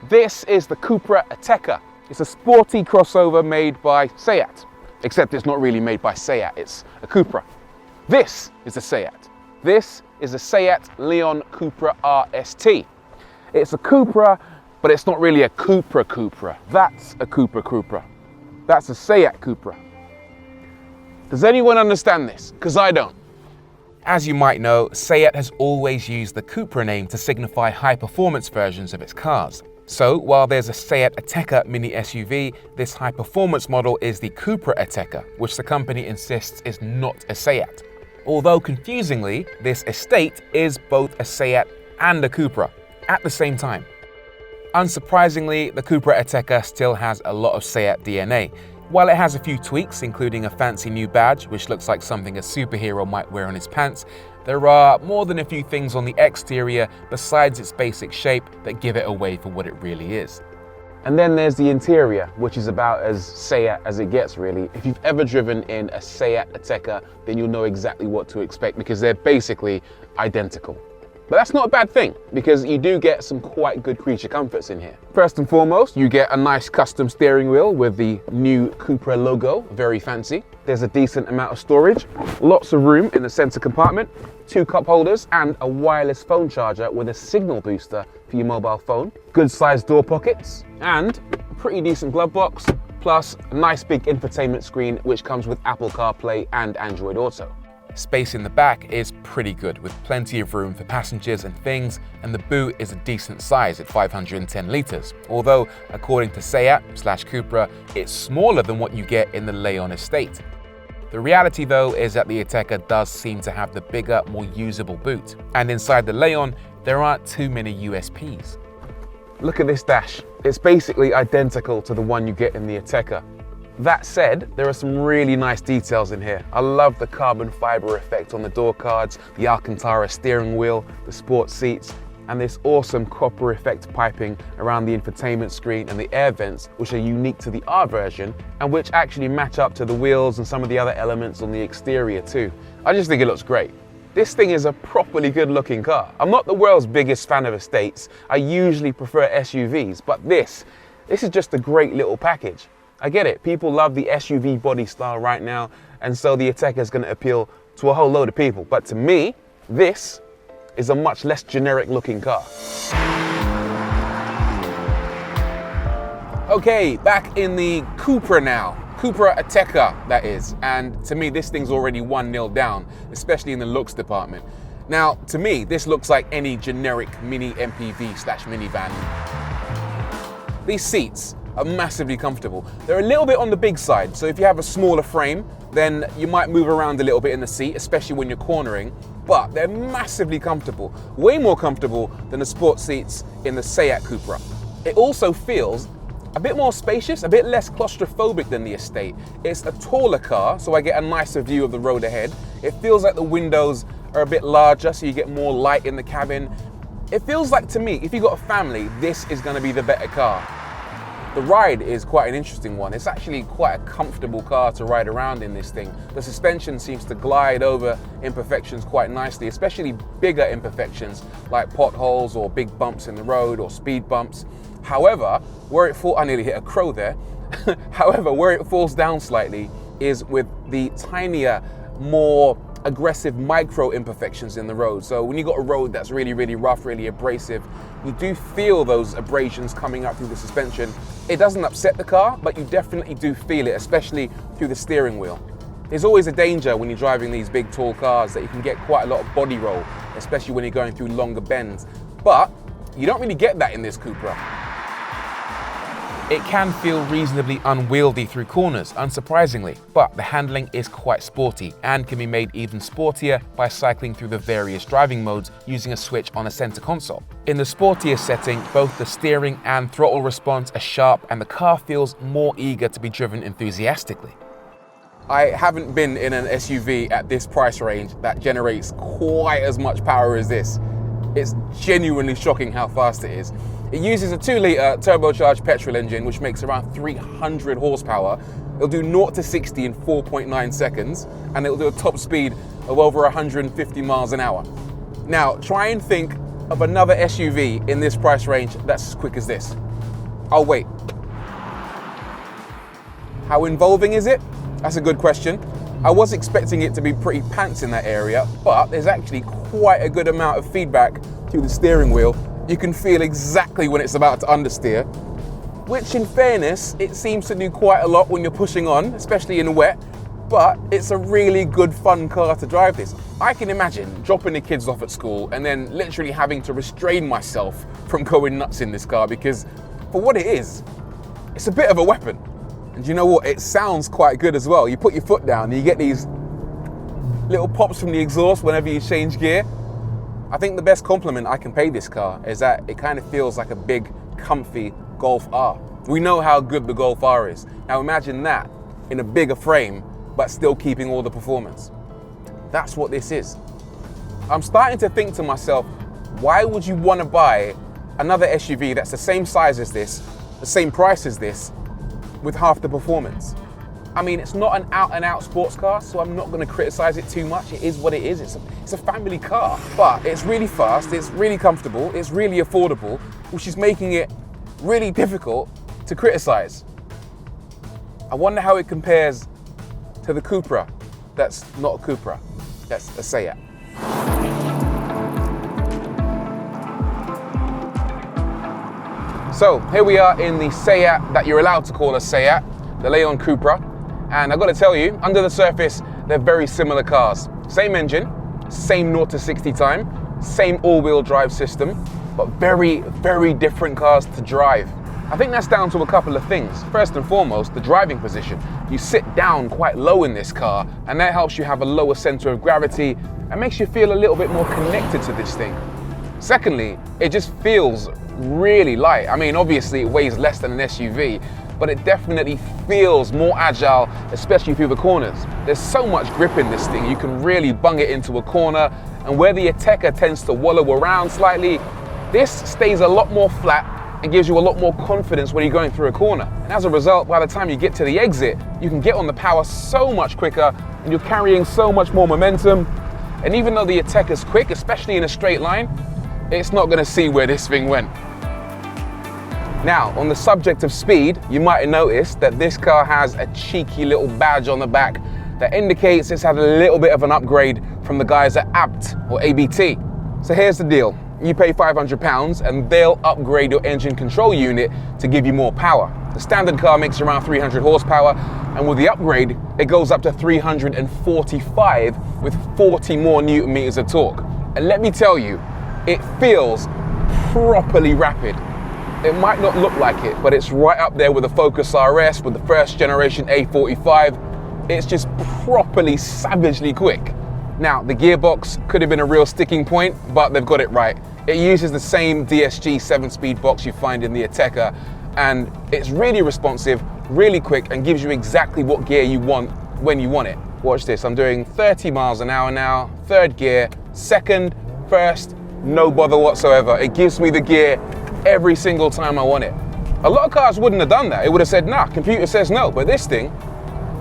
This is the Cupra Ateca. It's a sporty crossover made by Seat, except it's not really made by Seat, it's a Cupra. This is a Seat. This is a Seat Leon Cupra RST. It's a Cupra, but it's not really a Cupra. That's a Cupra. That's a Seat Cupra. Does anyone understand this? Because I don't. As you might know, Seat has always used the Cupra name to signify high-performance versions of its cars. So, while there's a Seat Ateca mini SUV, this high-performance model is the Cupra Ateca, which the company insists is not a Seat. Although confusingly, this estate is both a Seat and a Cupra at the same time. Unsurprisingly, the Cupra Ateca still has a lot of Seat DNA. While it has a few tweaks, including a fancy new badge, which looks like something a superhero might wear on his pants, there are more than a few things on the exterior besides its basic shape that give it away for what it really is. And then there's the interior, which is about as Seat as it gets, really. If you've ever driven in a Seat Ateca, then you'll know exactly what to expect because they're basically identical. But that's not a bad thing, because you do get some quite good creature comforts in here. First and foremost, you get a nice custom steering wheel with the new Cupra logo, very fancy. There's a decent amount of storage, lots of room in the center compartment, 2 cup holders, and a wireless phone charger with a signal booster for your mobile phone. Good sized door pockets, and a pretty decent glove box, plus a nice big infotainment screen which comes with Apple CarPlay and Android Auto. Space in the back is pretty good, with plenty of room for passengers and things, and the boot is a decent size at 510 litres, although according to Seat/Cupra, it's smaller than what you get in the Leon estate. The reality though is that the Ateca does seem to have the bigger, more usable boot, and inside the Leon, there aren't too many USPs. Look at this dash. It's basically identical to the one you get in the Ateca. That said, there are some really nice details in here. I love the carbon fiber effect on the door cards, the Alcantara steering wheel, the sports seats, and this awesome copper effect piping around the infotainment screen and the air vents, which are unique to the R version and which actually match up to the wheels and some of the other elements on the exterior too. I just think it looks great. This thing is a properly good looking car. I'm not the world's biggest fan of estates. I usually prefer SUVs, but this is just a great little package. I get it, people love the SUV body style right now, and so the Ateca is going to appeal to a whole load of people. But to me, this is a much less generic looking car. Okay, back in the Cupra now. Cupra Ateca, that is. And to me, this thing's already 1-0 down, especially in the looks department. Now, to me, this looks like any generic mini MPV/minivan. These seats are massively comfortable. They're a little bit on the big side, so if you have a smaller frame, then you might move around a little bit in the seat, especially when you're cornering, but they're massively comfortable, way more comfortable than the sports seats in the Seat Cupra. It also feels a bit more spacious, a bit less claustrophobic than the estate. It's a taller car, so I get a nicer view of the road ahead. It feels like the windows are a bit larger, so you get more light in the cabin. It feels like, to me, if you've got a family, this is gonna be the better car. The ride is quite an interesting one. It's actually quite a comfortable car to ride around in this thing. The suspension seems to glide over imperfections quite nicely, especially bigger imperfections like potholes or big bumps in the road or speed bumps. However, I nearly hit a crow there. However, where it falls down slightly is with the tinier, more aggressive micro imperfections in the road. So when you've got a road that's really, really rough, really abrasive, you do feel those abrasions coming up through the suspension. It doesn't upset the car, but you definitely do feel it, especially through the steering wheel. There's always a danger when you're driving these big, tall cars that you can get quite a lot of body roll, especially when you're going through longer bends. But you don't really get that in this Cupra. It can feel reasonably unwieldy through corners, unsurprisingly, but the handling is quite sporty and can be made even sportier by cycling through the various driving modes using a switch on a center console. In the sportier setting, both the steering and throttle response are sharp and the car feels more eager to be driven enthusiastically. I haven't been in an SUV at this price range that generates quite as much power as this. It's genuinely shocking how fast it is. It uses a 2-litre turbocharged petrol engine, which makes around 300 horsepower. It'll do 0 to 60 in 4.9 seconds, and it'll do a top speed of over 150 miles an hour. Now, try and think of another SUV in this price range that's as quick as this? I'll wait. How involving is it? That's a good question. I was expecting it to be pretty pants in that area, but there's actually quite a good amount of feedback through the steering wheel. You can feel exactly when it's about to understeer, which in fairness, it seems to do quite a lot when you're pushing on, especially in wet, but it's a really good fun car to drive this. I can imagine dropping the kids off at school and then literally having to restrain myself from going nuts in this car because for what it is, it's a bit of a weapon. And you know what? It sounds quite good as well. You put your foot down and you get these little pops from the exhaust whenever you change gear. I think the best compliment I can pay this car is that it kind of feels like a big, comfy Golf R. We know how good the Golf R is. Now imagine that in a bigger frame, but still keeping all the performance. That's what this is. I'm starting to think to myself, why would you want to buy another SUV that's the same size as this, the same price as this, with half the performance? I mean, it's not an out-and-out sports car, so I'm not going to criticize it too much. It is what it is. It's a family car, but it's really fast, it's really comfortable, it's really affordable, which is making it really difficult to criticize. I wonder how it compares to the Cupra. That's not a Cupra, that's a Seat. So here we are in the Seat that you're allowed to call a Seat, the Leon Cupra. And I've got to tell you, under the surface, they're very similar cars. Same engine, same 0 to 60 time, same all-wheel drive system, but very, very different cars to drive. I think that's down to a couple of things. First and foremost, the driving position. You sit down quite low in this car, and that helps you have a lower center of gravity and makes you feel a little bit more connected to this thing. Secondly, it just feels really light. I mean, obviously it weighs less than an SUV, but it definitely feels more agile, especially through the corners. There's so much grip in this thing, you can really bung it into a corner, and where the Ateca tends to wallow around slightly, this stays a lot more flat and gives you a lot more confidence when you're going through a corner. And as a result, by the time you get to the exit, you can get on the power so much quicker, and you're carrying so much more momentum. And even though the Ateca's quick, especially in a straight line, it's not gonna see where this thing went. Now, on the subject of speed, you might have noticed that this car has a cheeky little badge on the back that indicates it's had a little bit of an upgrade from the guys at ABT or ABT. So here's the deal. You pay £500 and they'll upgrade your engine control unit to give you more power. The standard car makes around 300 horsepower, and with the upgrade, it goes up to 345 with 40 more Newton meters of torque. And let me tell you, it feels properly rapid. It might not look like it, but it's right up there with the Focus RS, with the first generation A45. It's just properly savagely quick. Now, the gearbox could have been a real sticking point, but they've got it right. It uses the same DSG 7-speed box you find in the Ateca, and it's really responsive, really quick, and gives you exactly what gear you want when you want it. Watch this, I'm doing 30 miles an hour now, third gear, second, first, no bother whatsoever. It gives me the gear every single time I want it. A lot of cars wouldn't have done that. It would have said, nah, computer says no, but this thing,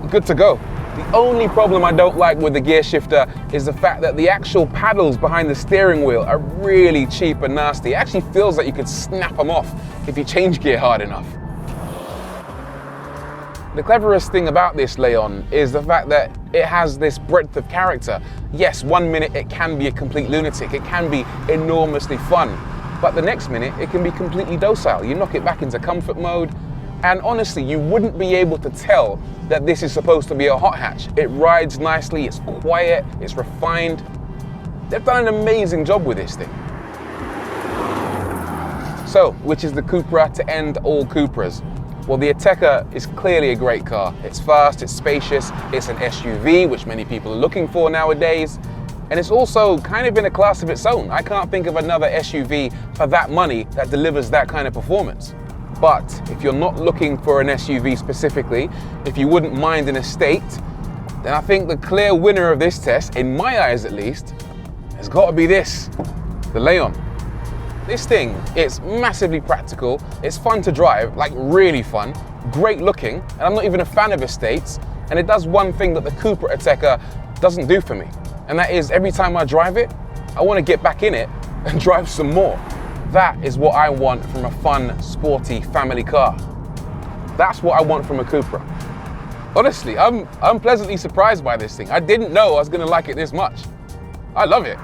good to go. The only problem I don't like with the gear shifter is the fact that the actual paddles behind the steering wheel are really cheap and nasty. It actually feels like you could snap them off if you change gear hard enough. The cleverest thing about this Leon is the fact that it has this breadth of character. Yes, 1 minute it can be a complete lunatic, it can be enormously fun, but the next minute it can be completely docile. You knock it back into comfort mode, and honestly, you wouldn't be able to tell that this is supposed to be a hot hatch. It rides nicely, it's quiet, it's refined. They've done an amazing job with this thing. So, which is the Cupra to end all Cupras? Well, the Ateca is clearly a great car. It's fast, it's spacious, it's an SUV, which many people are looking for nowadays. And it's also kind of in a class of its own. I can't think of another SUV for that money that delivers that kind of performance. But if you're not looking for an SUV specifically, if you wouldn't mind an estate, then I think the clear winner of this test, in my eyes at least, has got to be this, the Leon. This thing, it's massively practical, it's fun to drive, like really fun, great looking, and I'm not even a fan of estates, and it does one thing that the Cupra Ateca doesn't do for me, and that is every time I drive it, I want to get back in it and drive some more. That is what I want from a fun, sporty family car. That's what I want from a Cupra. Honestly, I'm pleasantly surprised by this thing. I didn't know I was gonna like it this much. I love it.